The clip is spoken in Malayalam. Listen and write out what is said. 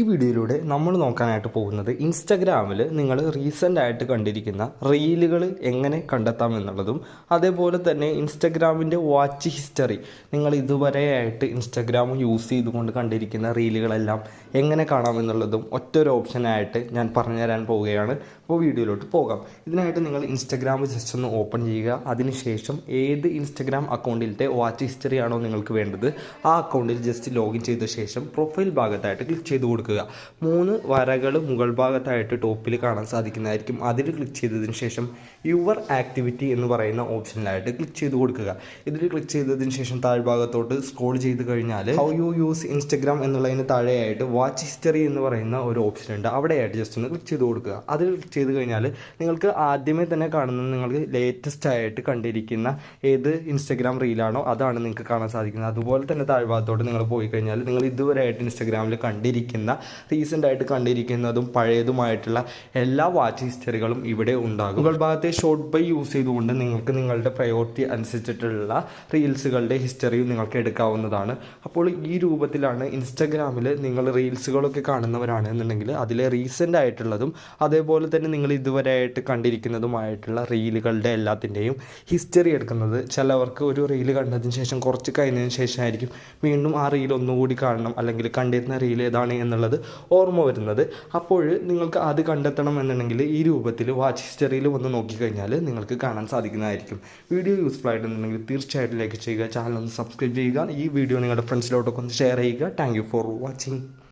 ഈ വീഡിയോയിലൂടെ നമ്മൾ നോക്കാനായിട്ട് പോകുന്നത് ഇൻസ്റ്റഗ്രാമിൽ നിങ്ങൾ റീസെൻ്റ് ആയിട്ട് കണ്ടിരിക്കുന്ന റീലുകൾ എങ്ങനെ കണ്ടെത്താം എന്നുള്ളതും അതേപോലെ തന്നെ ഇൻസ്റ്റഗ്രാമിൻ്റെ വാച്ച് ഹിസ്റ്ററി നിങ്ങൾ ഇതുവരെയായിട്ട് ഇൻസ്റ്റഗ്രാം യൂസ് ചെയ്തുകൊണ്ട് കണ്ടിരിക്കുന്ന റീലുകളെല്ലാം എങ്ങനെ കാണാമെന്നുള്ളതും ഒറ്റൊരു ഓപ്ഷനായിട്ട് ഞാൻ പറഞ്ഞുതരാൻ പോവുകയാണ്. അപ്പോൾ വീഡിയോയിലോട്ട് പോകാം. ഇതിനായിട്ട് നിങ്ങൾ ഇൻസ്റ്റഗ്രാം ജസ്റ്റ് ഒന്ന് ഓപ്പൺ ചെയ്യുക. അതിനുശേഷം ഏത് ഇൻസ്റ്റഗ്രാം അക്കൗണ്ടിലത്തെ വാച്ച് ഹിസ്റ്ററി ആണോ നിങ്ങൾക്ക് വേണ്ടത് ആ അക്കൗണ്ടിൽ ജസ്റ്റ് ലോഗിൻ ചെയ്ത ശേഷം പ്രൊഫൈൽ ഭാഗത്തായിട്ട് ക്ലിക്ക് ചെയ്ത് കൊടുക്കുക. 3 വരകൾ മുകൾ ഭാഗത്തായിട്ട് ടോപ്പിൽ കാണാൻ സാധിക്കുന്നതായിരിക്കും. അതിൽ ക്ലിക്ക് ചെയ്തതിന് ശേഷം യുവർ ആക്ടിവിറ്റി എന്ന് പറയുന്ന ഓപ്ഷനിലായിട്ട് ക്ലിക്ക് ചെയ്ത് കൊടുക്കുക. ഇതിൽ ക്ലിക്ക് ചെയ്തതിന് ശേഷം താഴ്ഭാഗത്തോട്ട് സ്ക്രോൾ ചെയ്ത് കഴിഞ്ഞാൽ ഹൗ യു യൂസ് ഇൻസ്റ്റഗ്രാം എന്നുള്ളതിന് താഴെയായിട്ട് വാച്ച് ഹിസ്റ്ററി എന്ന് പറയുന്ന ഒരു ഓപ്ഷൻ ഉണ്ട്. അവിടെയായിട്ട് ജസ്റ്റ് ഒന്ന് ക്ലിക്ക് ചെയ്ത് കൊടുക്കുക. അതിൽ ക്ലിക്ക് ചെയ്ത് കഴിഞ്ഞാൽ നിങ്ങൾക്ക് ആദ്യമേ തന്നെ കാണുന്നത് നിങ്ങൾക്ക് ലേറ്റസ്റ്റ് ആയിട്ട് കണ്ടിരിക്കുന്ന ഏത് ഇൻസ്റ്റഗ്രാം റീലാണോ അതാണ് നിങ്ങൾക്ക് കാണാൻ സാധിക്കുന്നത്. അതുപോലെ തന്നെ താഴ്ഭാഗത്തോട്ട് നിങ്ങൾ പോയി കഴിഞ്ഞാൽ നിങ്ങൾ ഇതുവരെയായിട്ട് ഇൻസ്റ്റഗ്രാമിൽ കണ്ടിരിക്കുന്ന റീസെൻ്റ് ആയിട്ട് കണ്ടിരിക്കുന്നതും പഴയതുമായിട്ടുള്ള എല്ലാ വാച്ച് ഹിസ്റ്ററികളും ഇവിടെ ഉണ്ടാകും. മുകൾ ഭാഗത്തെ ഷോർട്ട് ബൈ യൂസ് ചെയ്തുകൊണ്ട് നിങ്ങൾക്ക് നിങ്ങളുടെ പ്രയോറിറ്റി അനുസരിച്ചിട്ടുള്ള റീൽസുകളുടെ ഹിസ്റ്ററിയും നിങ്ങൾക്ക് എടുക്കാവുന്നതാണ്. അപ്പോൾ ഈ രൂപത്തിലാണ് ഇൻസ്റ്റഗ്രാമിൽ നിങ്ങൾ റീൽസുകളൊക്കെ കാണുന്നവരാണ് എന്നുണ്ടെങ്കിൽ അതിലെ റീസെൻ്റ് ആയിട്ടുള്ളതും അതേപോലെ തന്നെ നിങ്ങൾ ഇതുവരെയായിട്ട് കണ്ടിരിക്കുന്നതുമായിട്ടുള്ള റീലുകളുടെ എല്ലാത്തിൻ്റെയും ഹിസ്റ്ററി എടുക്കുന്നത്. ചിലവർക്ക് ഒരു റീല് കണ്ടതിന് ശേഷം കുറച്ച് കഴിഞ്ഞതിന് ശേഷമായിരിക്കും വീണ്ടും ആ റീൽ ഒന്നുകൂടി കാണണം അല്ലെങ്കിൽ കണ്ടിരുന്ന റീൽ ഏതാണ് എന്നുള്ളത് ഓർമ്മ വരുന്നത്. അപ്പോൾ നിങ്ങൾക്ക് അത് കണ്ടെത്തണം എന്നുണ്ടെങ്കിൽ ഈ രൂപത്തിൽ വാച്ച് ഹിസ്റ്ററിയിൽ വന്ന് നോക്കിക്കഴിഞ്ഞാൽ നിങ്ങൾക്ക് കാണാൻ സാധിക്കുന്നതായിരിക്കും. വീഡിയോ യൂസ്ഫുൾ ആയിട്ടുണ്ടെങ്കിൽ തീർച്ചയായിട്ടും ലൈക്ക് ചെയ്യുക, ചാനൽ ഒന്ന് സബ്സ്ക്രൈബ് ചെയ്യുക, ഈ വീഡിയോ നിങ്ങളുടെ ഫ്രണ്ട്സിലോട്ടൊക്കെ ഒന്ന് ഷെയർ ചെയ്യുക. Thank you for watching.